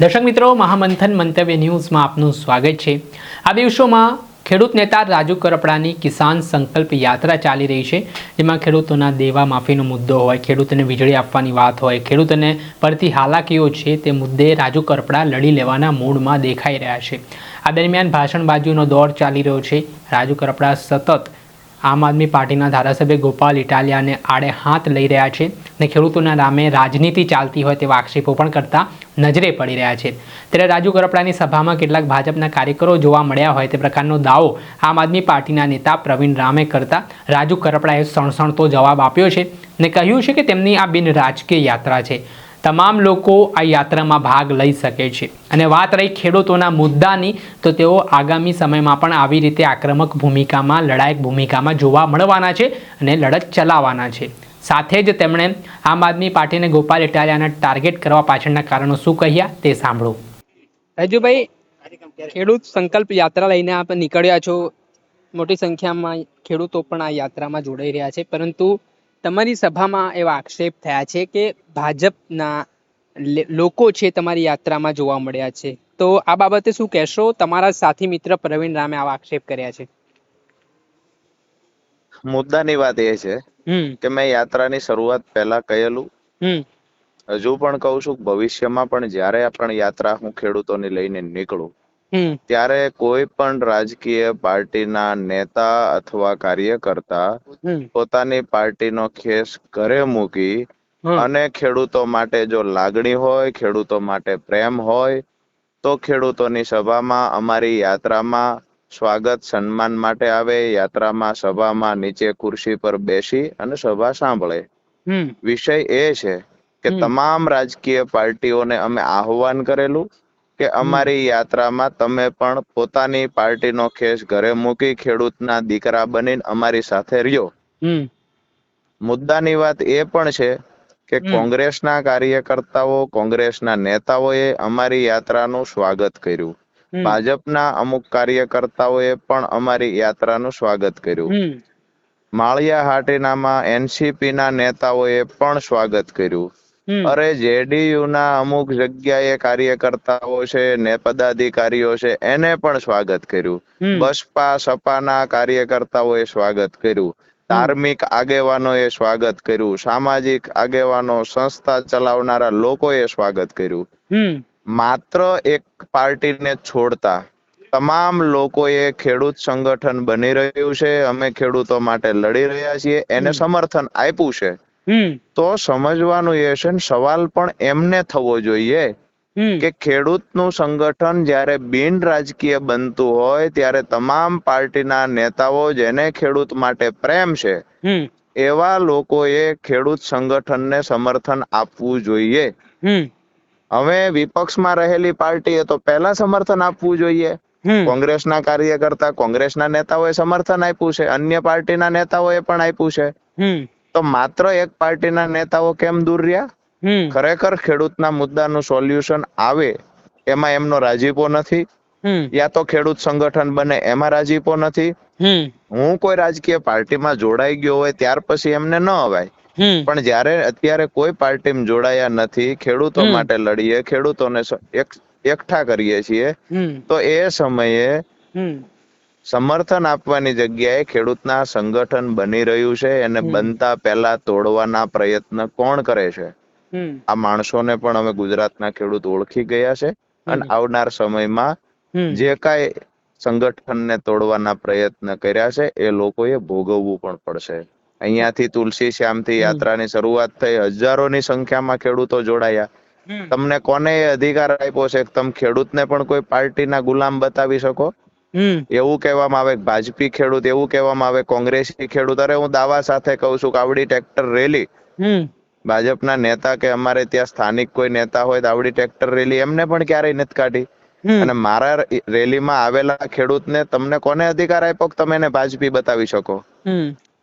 દર્શક મિત્રો, મહામંથન મંતવ્ય ન્યૂઝમાં આપનું સ્વાગત છે। આ દિવસોમાં ખેડૂત નેતા રાજુ કરપડાની કિસાન સંકલ્પ યાત્રા ચાલી રહી છે, જેમાં ખેડૂતોના દેવા માફીનો મુદ્દો હોય, ખેડૂતોને વીજળી આપવાની વાત હોય, ખેડૂતોને પડતી હાલાકીઓ છે તે મુદ્દે રાજુ કરપડા લડી લેવાના મૂડમાં દેખાઈ રહ્યા છે। આ દરમિયાન ભાષણબાજીનો દોર ચાલી રહ્યો છે। રાજુ કરપડા સતત આમ આદમી પાર્ટીના ધારાસભ્ય ગોપાલ ઇટાલિયાને આડે હાથ લઈ રહ્યા છે અને ખેડૂતોના નામે રાજનીતિ ચાલતી હોય તેવા આક્ષેપો પણ કરતા નજરે પડી રહ્યા છે। ત્યારે રાજુ કરપડાની સભામાં કેટલાક ભાજપના કાર્યકરો જોવા મળ્યા હોય તે પ્રકારનો દાવો આમ આદમી પાર્ટીના નેતા પ્રવીણ રામે કરતા રાજુ કરપડાએ સણસણતો જવાબ આપ્યો છે અને કહ્યું છે કે તેમની આ બિન રાજકીય યાત્રા છે, તમામ લોકો આ યાત્રામાં ભાગ લઈ શકે છે। અને વાત રહી ખેડૂતોના મુદ્દાની, તો તેઓ આગામી સમયમાં પણ આવી રીતે આક્રમક ભૂમિકામાં, લડાયક ભૂમિકામાં જોવા મળવાના છે અને લડત ચલાવવાના છે। સાથે જ તેમણે આમ આદમી પાર્ટીને ગોપાલ ઇટાલિયાને ટાર્ગેટ કરવા પાછળના કારણો શું કહ્યા તે સાંભળો। રાજુભાઈ, ખેડૂત સંકલ્પ યાત્રા લઈને આપ નીકળ્યા છો, મોટી સંખ્યામાં ખેડૂતો પણ આ યાત્રામાં જોડાઈ રહ્યા છે, પરંતુ તમારી સભામાં એવા આક્ષેપ થયા છે કે ભાજપના લોકો છે તમારી યાત્રામાં જોવા મળ્યા છે, તો આ બાબતે શું કહેશો? તમારા સાથી મિત્ર પ્રવીણ રામે આવા આક્ષેપ કર્યા છે। મુદ્દાની વાત એ છે કે મેં યાત્રાની શરૂઆત પહેલા કહેલું, હજુ પણ કહું છું, ભવિષ્યમાં પણ જ્યારે પણ યાત્રા હું ખેડૂતોની લઈને નીકળું ત્યારે કોઈ પણ રાજકીય પાર્ટીના નેતા અથવા કાર્યકર્તા પોતાની પાર્ટીનો ખેસ ઘરે મૂકી અને ખેડૂતો માટે જો લાગણી હોય, ખેડૂતો માટે પ્રેમ હોય, તો ખેડૂતોની સભામાં, અમારી યાત્રામાં સ્વાગત સન્માન માટે આવે, યાત્રામાં સભામાં નીચે ખુરશી પર બેસી અને સભા સાંભળે। વિષય એ છે કે તમામ રાજકીય પાર્ટીઓને અમે આહ્વાન કરેલું કે અમારી યાત્રામાં તમે પણ પોતાની પાર્ટીનો ખેસ ઘરે મૂકી ખેડૂતના દીકરા બનીને અમારી સાથે રહ્યો। મુદ્દાની વાત એ પણ છે કે કોંગ્રેસના કાર્યકર્તાઓ, કોંગ્રેસના નેતાઓએ અમારી યાત્રાનું સ્વાગત કર્યું, ભાજપના અમુક કાર્યકર્તાઓએ પણ અમારી યાત્રાનું સ્વાગત કર્યું, માળિયા હાટીનામાં એનસીપી ના નેતાઓએ પણ સ્વાગત કર્યું, અરે જેડીયુ ના અમુક જગ્યાએ કાર્યકર્તાઓ છે ને પદાધિકારીઓ છે એને પણ સ્વાગત કર્યું, બસપા સપાના કાર્યકર્તાઓએ સ્વાગત કર્યું, ધાર્મિક આગેવાનોએ સ્વાગત કર્યું, સામાજિક આગેવાનો, સંસ્થા ચલાવનારા લોકોએ સ્વાગત કર્યું। માત્ર એક પાર્ટીને છોડતા તમામ લોકોએ ખેડૂત સંગઠન બની રહ્યું છે, અમે ખેડૂતો માટે લડી રહ્યા છીએ, એને સમર્થન આપ્યું છે। તો સમજવાનું એ છે, સવાલ પણ એમને થવો જોઈએ કે ખેડૂતનું સંગઠન જ્યારે બિન રાજકીય બનતું હોય ત્યારે તમામ પાર્ટીના નેતાઓ જેને ખેડૂત માટે પ્રેમ છે એવા લોકોએ ખેડૂત સંગઠનને સમર્થન આપવું જોઈએ। હવે વિપક્ષમાં રહેલી પાર્ટીએ તો પહેલા સમર્થન આપવું જોઈએ, કોંગ્રેસના કાર્યકર્તા, કોંગ્રેસના નેતાઓએ સમર્થન આપ્યું છે, અન્ય પાર્ટીના નેતાઓએ પણ આપ્યું છે, તો માત્ર એક પાર્ટીના નેતાઓ કેમ દૂર રહ્યા? ખરેખર ખેડૂતના મુદ્દાનું સોલ્યુશન આવે એમાં એમનો રાજીપો નથી, યા તો ખેડૂત સંગઠન બને એમાં રાજીપો નથી। હું કોઈ રાજકીય પાર્ટીમાં જોડાઈ ગયો હોય ત્યાર પછી એમને ન અવાય, પણ જ્યારે અત્યારે કોઈ પાર્ટીમાં જોડાયા નથી, ખેડૂતો માટે લડીએ, ખેડૂતોને એકઠા કરીએ છીએ, તો એ સમયે સમર્થન આપવાની જગ્યાએ ખેડૂતના સંગઠન બની રહ્યું છે એને બનતા પહેલા તોડવાના પ્રયત્ન કોણ કરે છે? આ માણસોને પણ અમે ગુજરાતના ખેડૂત ઓળખી ગયા છે અને આવનાર સમયમાં જે કાંઈ સંગઠનને તોડવાના પ્રયત્ન કર્યા છે એ લોકોએ ભોગવવું પણ પડશે। અહીંયાથી તુલસી શ્યામથી યાત્રાની શરૂઆત થઈ, હજારોની સંખ્યામાં ખેડૂતો જોડાયા, તમને કોને એ અધિકાર આપ્યો છે કે તમે ખેડૂતને પણ કોઈ પાર્ટીના ગુલામ બતાવી શકો? એવું કહેવામાં આવે ભાજપી ખેડૂત, એવું કહેવામાં આવે કોંગ્રેસી ખેડૂત। અરે હું દાવા સાથે કહું છું કે આવડી ટ્રેક્ટર રેલી ભાજપના નેતા કે અમારે ત્યાં સ્થાનિક કોઈ નેતા હોય તો આવડી ટ્રેક્ટર રેલી એમને પણ ક્યારેય નથી કાઢી, અને મારા રેલીમાં આવેલા ખેડૂતને તમને કોને અધિકાર આપ્યો કે તમે એને ભાજપી બતાવી શકો?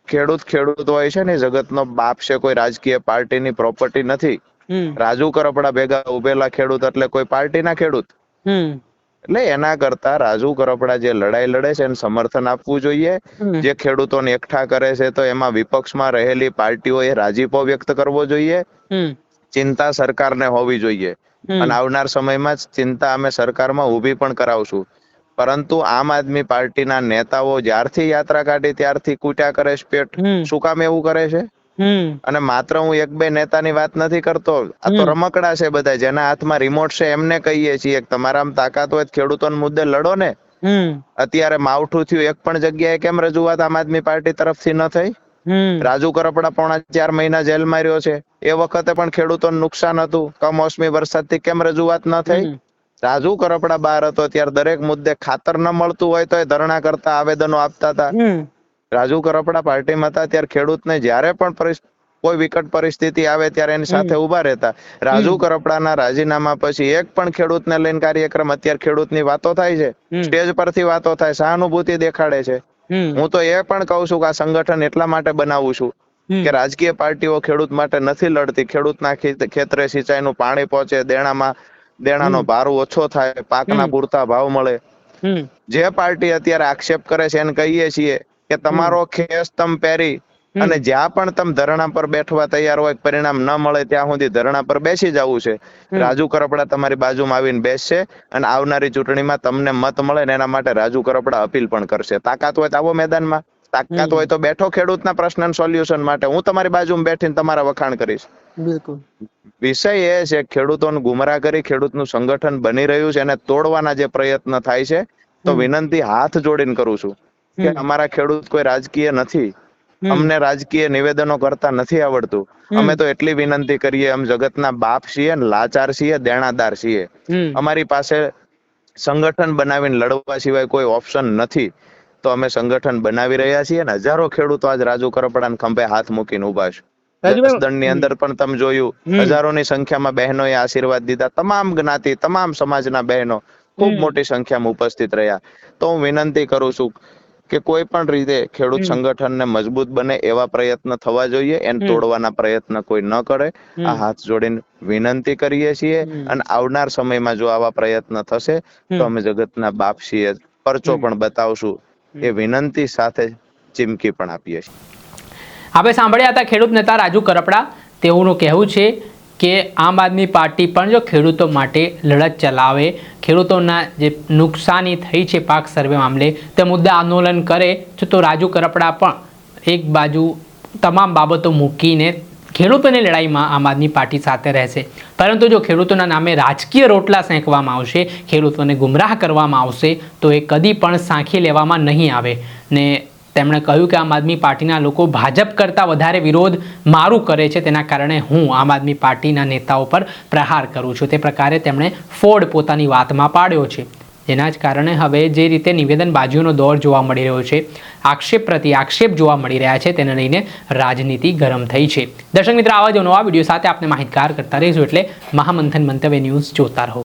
ખેડૂત હોય છે ને જગતનો બાપ છે, કોઈ રાજકીય પાર્ટીની પ્રોપર્ટી નથી। રાજુ કરપડા ભેગા ઉભેલા ખેડૂત એટલે કોઈ પાર્ટીના ખેડૂત? એટલે એના કરતા રાજુ કરપડા જે લડાઈ લડે છે એને સમર્થન આપવું જોઈએ। જે ખેડૂતોને એકઠા કરે છે તો એમાં વિપક્ષમાં રહેલી પાર્ટીઓએ રાજીપો વ્યક્ત કરવો જોઈએ, ચિંતા સરકારને હોવી જોઈએ। અને આવનાર સમયમાં ચિંતા અમે સરકારમાં ઊભી પણ કરાવશું. પરંતુ આમ આદમી પાર્ટીના નેતાઓ જ્યારથી યાત્રા કાઢી ત્યારથી કૂટ્યા કરે છે પેટ. શું કામ એવું કરે છે? અને માત્ર હું એક બે નેતાની વાત નથી કરતો, આ તો રમકડા છે બધા, જેના હાથમાં રિમોટ છે એમને કહીએ છીએ તમારામાં તાકાત હોય ખેડૂતોના મુદ્દે લડો ને. અત્યારે માવઠું થયું, એક પણ જગ્યાએ કેમ રજૂઆત આમ આદમી પાર્ટી તરફથી ન થઈ? રાજુ કરપડા 4.5 મહિના જેલમાં રહ્યો છે, એ વખતે પણ ખેડૂતોને નુકસાન હતું, કમોસમી વરસાદથી કેમ રજૂઆત ન થઈ? રાજુ કરપડા બહાર હતો ત્યારે દરેક મુદ્દે ખાતર ન મળતું હોય તો એ ધરણા કરતા, આવેદનો આપતા હતા. રાજુ કરપડા પાર્ટીમાં હતા ત્યારે ખેડૂતને જ્યારે પણ કોઈ વિકટ પરિસ્થિતિ આવે ત્યારે એની સાથે ઉભા રહેતા. રાજુ કરપડાના રાજીનામા પછી એક પણ ખેડૂતને લઈને કાર્યક્રમ, અત્યારે ખેડૂતની વાતો થાય છે, સ્ટેજ પરથી વાતો થાય, સહાનુભૂતિ દેખાડે છે. હું તો એ પણ કહું છું કે આ સંગઠન એટલા માટે બનાવું છું કે રાજકીય પાર્ટીઓ ખેડૂત માટે નથી લડતી. ખેડૂતના ખેતરે સિંચાઈનું પાણી પહોંચે, દેણાનો ભાર ઓછો થાય, પાકના પૂરતા ભાવ મળે. જે પાર્ટી અત્યારે આક્ષેપ કરે છે એને કહીએ છીએ કે તમારો ખેસ તમ પહેરી અને જ્યાં પણ તમે ધરણા પર બેઠવા તૈયાર હોય, પરિણામ ન મળે ત્યાં સુધી ધરણા પર બેસી જવું છે. રાજુ કરપડા તમારી બાજુમાં આવીને બેસશે અને આવનારી ચૂંટણીમાં તમને મત મળે ને એના માટે રાજુ કરપડા અપીલ પણ કરશે. તાકાત હોય તો આવો મેદાનમાં, તાકાત હોય તો બેઠો ખેડૂતના પ્રશ્ન સોલ્યુશન માટે. હું તમારી બાજુમાં બેઠીને તમારા વખાણ કરીશ. બિલકુલ. વિષય એ છે ખેડૂતોને ગુમરાહ કરી ખેડૂતનું સંગઠન બની રહ્યું છે અને તોડવાના જે પ્રયત્ન થાય છે, તો વિનંતી હાથ જોડીને કરું છું કે અમારા ખેડૂત કોઈ રાજકીય નથી, અમને રાજકીય નિવેદનો કરતા નથી આવડતું. અમે તો એટલી વિનંતી કરીએ, અમે જગતના બાપ છીએ, લાચાર છીએ, દેણાદાર છીએ. અમારી પાસે સંગઠન બનાવીને લડવા સિવાય કોઈ ઓપ્શન નથી, તો અમે સંગઠન બનાવી રહ્યા છીએ અને હજારો ખેડૂતો આજ રાજુ કરપડાના ખંભે હાથ મૂકીને ઉભા છે. દળની અંદર પણ તમે જોયું, હજારોની સંખ્યામાં બહેનોએ આશીર્વાદ દીધા. તમામ જ્ઞાતિ, તમામ સમાજના બહેનો ખૂબ મોટી સંખ્યામાં ઉપસ્થિત રહ્યા. તો હું વિનંતી કરું છું કે કોઈ પણ રીતે ખેડૂત સંગઠનને મજબૂત બને એવા પ્રયત્ન થવા જોઈએ, એને તોડવાના પ્રયત્ન કોઈ ન કરે. આ હાથ જોડીને વિનંતી કરીએ છીએ અને આવનાર સમયમાં જો આવા પ્રયત્ન થશે તો અમે જગતના બાપ છીએ, પરચો પણ બતાવશું, એ વિનંતી સાથે ચીમકી પણ આપીએ છીએ. આપણે સાંભળ્યા હતા ખેડૂત નેતા રાજુ કરપડા. તેઓનું કહેવું છે કે આમ આદમી પાર્ટી પણ જો ખેડૂતો માટે લડત ચલાવે, ખેડૂતોના જે નુકસાની થઈ છે પાક સર્વે મામલે તે મુદ્દે આંદોલન કરે તો રાજુ કરપડા પણ એક બાજુ તમામ બાબતો મૂકીને ખેડૂતોની લડાઈમાં આમ આદમી પાર્ટી સાથે રહેશે. પરંતુ જો ખેડૂતોના નામે રાજકીય રોટલા સેંકવામાં આવશે, ખેડૂતોને ગુમરાહ કરવામાં આવશે, તો એ કદી પણ સાંખી લેવામાં નહીં આવે. ને તેમણે કહ્યું કે આમ આદમી પાર્ટીના લોકો ભાજપ કરતાં વધારે વિરોધ મારું કરે છે, તેના કારણે હું આમ આદમી પાર્ટીના નેતાઓ પર પ્રહાર કરું છું. તે પ્રકારે તેમણે ફોડ પોતાની વાતમાં પાડ્યો છે. જેના જ કારણે હવે જે રીતે નિવેદનબાજીઓનો દોર જોવા મળી રહ્યો છે, આક્ષેપ પ્રતિ આક્ષેપ જોવા મળી રહ્યા છે, તેને લઈને રાજનીતિ ગરમ થઈ છે. દર્શક મિત્રો, આવા જ નવા વિડીયો સાથે આપણે માહિતગાર કરતા રહીશું, એટલે મહામંથન મંતવ્ય ન્યૂઝ જોતા રહો.